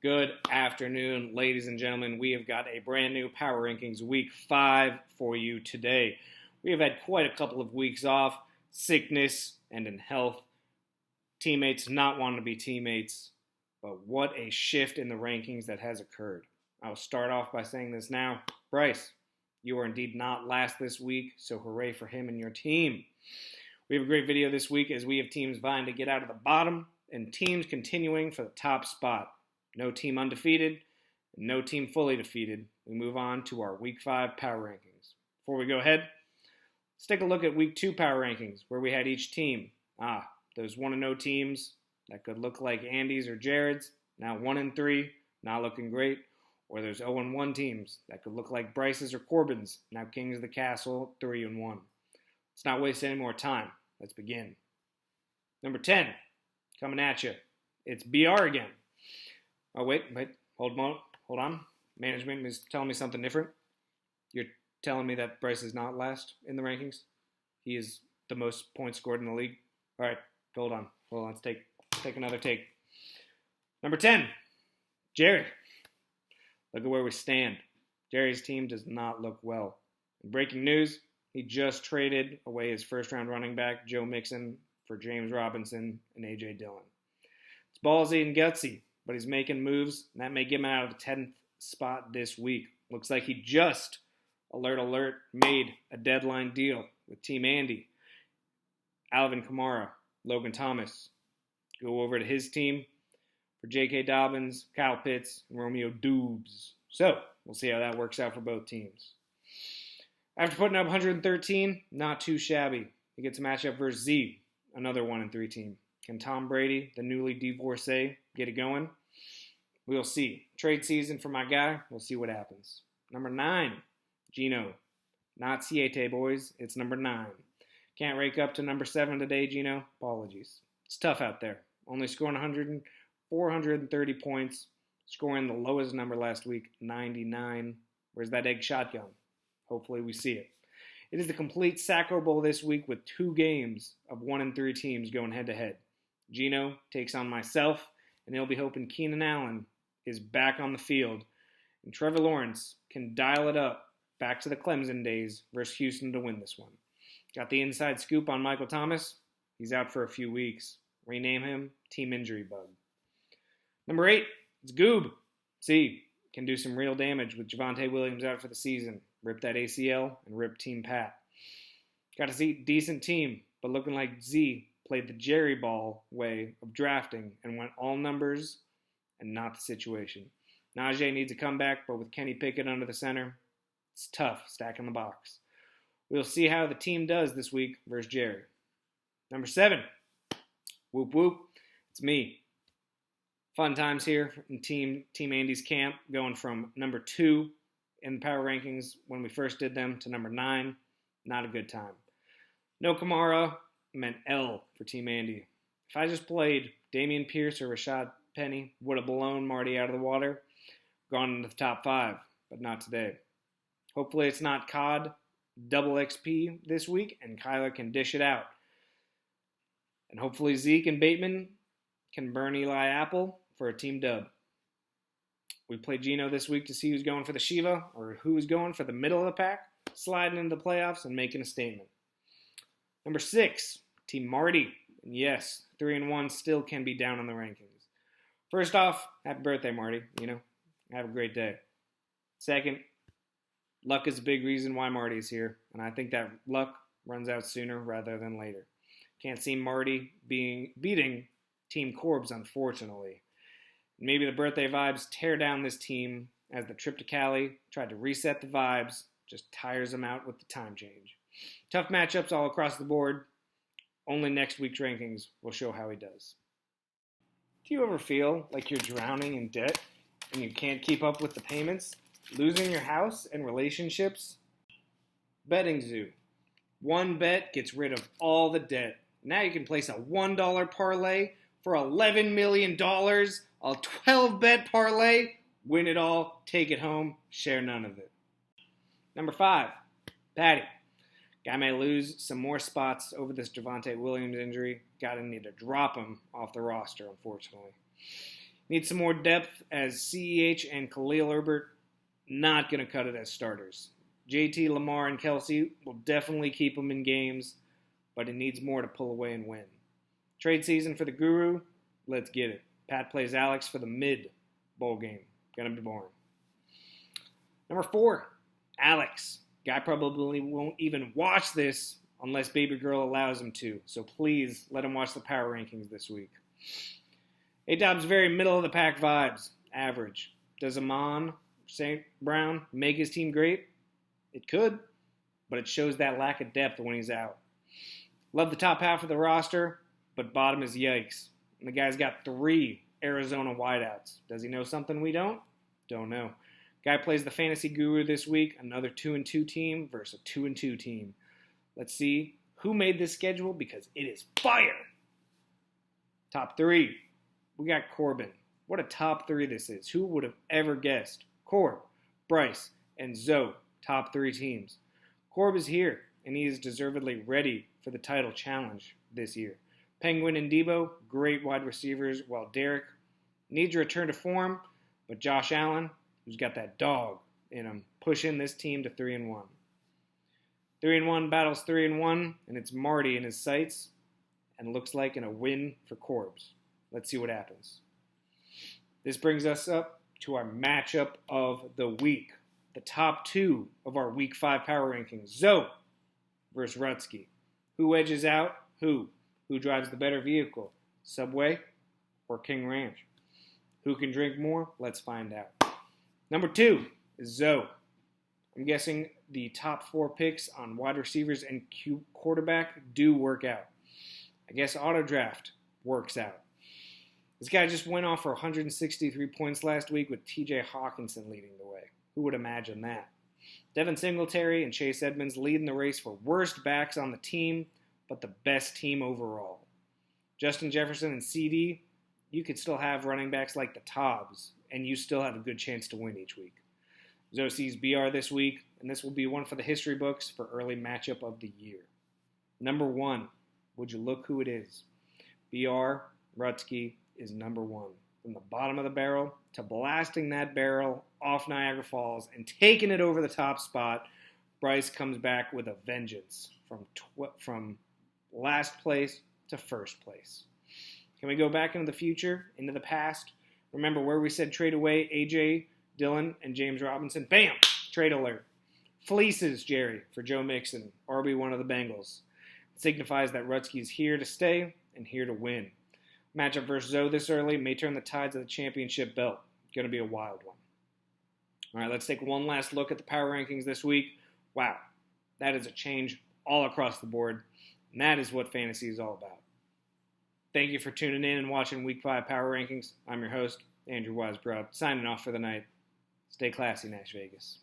Good afternoon, ladies and gentlemen. We have got a brand new Power Rankings Week 5 for you today. We have had quite a couple of weeks off, sickness and in health, teammates not wanting to be teammates, but what a shift in the rankings that has occurred. I will start off by saying this now. Bryce, you are indeed not last this week, so hooray for him and your team. We have a great video this week as we have teams vying to get out of the bottom and teams continuing for the top spot. No team undefeated, no team fully defeated. We move on to our Week 5 Power Rankings. Before we go ahead, let's take a look at Week 2 Power Rankings, where we had each team. Those 1-0 teams that could look like Andy's or Jared's, now 1-3, not looking great. Or there's 0-1 teams that could look like Bryce's or Corbin's, now Kings of the Castle, 3-1. Let's not waste any more time. Let's begin. Number 10, coming at you. It's BR again. Oh, wait, hold on. Management is telling me something different. You're telling me that Bryce is not last in the rankings? He is the most points scored in the league? All right, hold on. Let's take another take. Number 10, Jerry. Look at where we stand. Jerry's team does not look well. In breaking news, he just traded away his first-round running back, Joe Mixon, for James Robinson and A.J. Dillon. It's ballsy and gutsy, but he's making moves, and that may get him out of the 10th spot this week. Looks like he just, alert, made a deadline deal with Team Andy. Alvin Kamara, Logan Thomas go over to his team for J.K. Dobbins, Kyle Pitts, and Romeo Doubs. So, we'll see how that works out for both teams. After putting up 113, not too shabby. He gets a matchup versus Z, another 1-3 team. Can Tom Brady, the newly divorcee, get it going? We'll see. Trade season for my guy. We'll see what happens. Number 9, Gino. Not Siete, boys. It's number 9. Can't rake up to number 7 today, Gino. Apologies. It's tough out there. Only scoring 430 points. Scoring the lowest number last week, 99. Where's that egg shotgun? Hopefully we see it. It is the complete Sacco Bowl this week with 2 games of 1-3 teams going head-to-head. Gino takes on myself, and he'll be hoping Keenan Allen is back on the field, and Trevor Lawrence can dial it up back to the Clemson days versus Houston to win this one. Got the inside scoop on Michael Thomas. He's out for a few weeks. Rename him Team Injury Bug. Number 8, it's Goob. See, can do some real damage with Javonte Williams out for the season. Rip that ACL and rip Team Pat. Got to see decent team, but looking like Z played the Jerry Ball way of drafting and went all numbers and not the situation. Najee needs a comeback, but with Kenny Pickett under the center, it's tough stacking the box. We'll see how the team does this week versus Jerry. Number 7, whoop whoop, it's me. Fun times here in Team Andy's camp, going from number 2 in the power rankings when we first did them to number 9. Not a good time. No Kamara meant L for Team Andy. If I just played Dameon Pierce or Rashad Penny, would have blown Marty out of the water, gone into the top 5, but not today. Hopefully it's not COD, double XP this week, and Kyler can dish it out. And hopefully Zeke and Bateman can burn Eli Apple for a team dub. We played Gino this week to see who's going for the Shiva or who's going for the middle of the pack, sliding into the playoffs and making a statement. Number 6, Team Marty. And yes, 3-1 still can be down on the rankings. First off, happy birthday, Marty. Have a great day. Second, luck is a big reason why Marty is here, and I think that luck runs out sooner rather than later. Can't see Marty beating Team Corbs, unfortunately. Maybe the birthday vibes tear down this team as the trip to Cali tried to reset the vibes, just tires him out with the time change. Tough matchups all across the board. Only next week's rankings will show how he does. Do you ever feel like you're drowning in debt and you can't keep up with the payments? Losing your house and relationships? Betting Zoo. One bet gets rid of all the debt. Now you can place a $1 parlay for $11 million. A 12-bet parlay. Win it all, take it home, share none of it. Number 5, Patty. Guy may lose some more spots over this Javonte Williams injury. Gotta need to drop him off the roster, unfortunately. Need some more depth as CEH and Khalil Herbert not going to cut it as starters. JT, Lamar, and Kelsey will definitely keep them in games, but it needs more to pull away and win. Trade season for the Guru, let's get it. Pat plays Alex for the mid-bowl game. Gonna be boring. Number 4, Alex. Guy probably won't even watch this unless Baby Girl allows him to, so please let him watch the power rankings this week. A-Dub's very middle-of-the-pack vibes, average. Does Amon St. Brown make his team great? It could, but it shows that lack of depth when he's out. Love the top half of the roster, but bottom is yikes. And the guy's got 3 Arizona wideouts. Does he know something we don't? Don't know. Guy plays the Fantasy Guru this week, another 2-2 team versus a 2-2 team. Let's see who made this schedule because it is fire. Top 3. We got Corbin. What a top 3 this is. Who would have ever guessed? Corb, Bryce, and Zoe, top 3 teams. Corb is here, and he is deservedly ready for the title challenge this year. Penguin and Debo, great wide receivers, while Derek needs a return to form, but Josh Allen, who's got that dog in him, pushing this team to 3-1. 3-1 battles 3-1, and it's Marty in his sights, and looks like in a win for Corbs. Let's see what happens. This brings us up to our matchup of the week. The top 2 of our Week 5 power rankings. Zoe versus Rutsky. Who edges out who? Who drives the better vehicle? Subway or King Ranch? Who can drink more? Let's find out. Number 2 is Zoe. I'm guessing the top 4 picks on wide receivers and quarterback do work out. I guess auto draft works out. This guy just went off for 163 points last week with TJ Hawkinson leading the way. Who would imagine that? Devin Singletary and Chase Edmonds leading the race for worst backs on the team, but the best team overall. Justin Jefferson and CD, you could still have running backs like the Tobbs, and you still have a good chance to win each week. Zoe sees BR this week, and this will be one for the history books for early matchup of the year. Number 1, would you look who it is? BR, Rutsky, is number 1. From the bottom of the barrel to blasting that barrel off Niagara Falls and taking it over the top spot, Bryce comes back with a vengeance from last place to first place. Can we go back into the future, into the past? Remember where we said trade away AJ, Dillon, and James Robinson? Bam! Trade alert. Fleeces Jerry for Joe Mixon, RB1 of the Bengals. It signifies that Rutsky is here to stay and here to win. Matchup versus Zoe this early may turn the tides of the championship belt. Going to be a wild one. All right, let's take one last look at the power rankings this week. Wow, that is a change all across the board, and that is what fantasy is all about. Thank you for tuning in and watching Week 5 Power Rankings. I'm your host, Andrew Weisbrod, signing off for the night. Stay classy, Nash Vegas.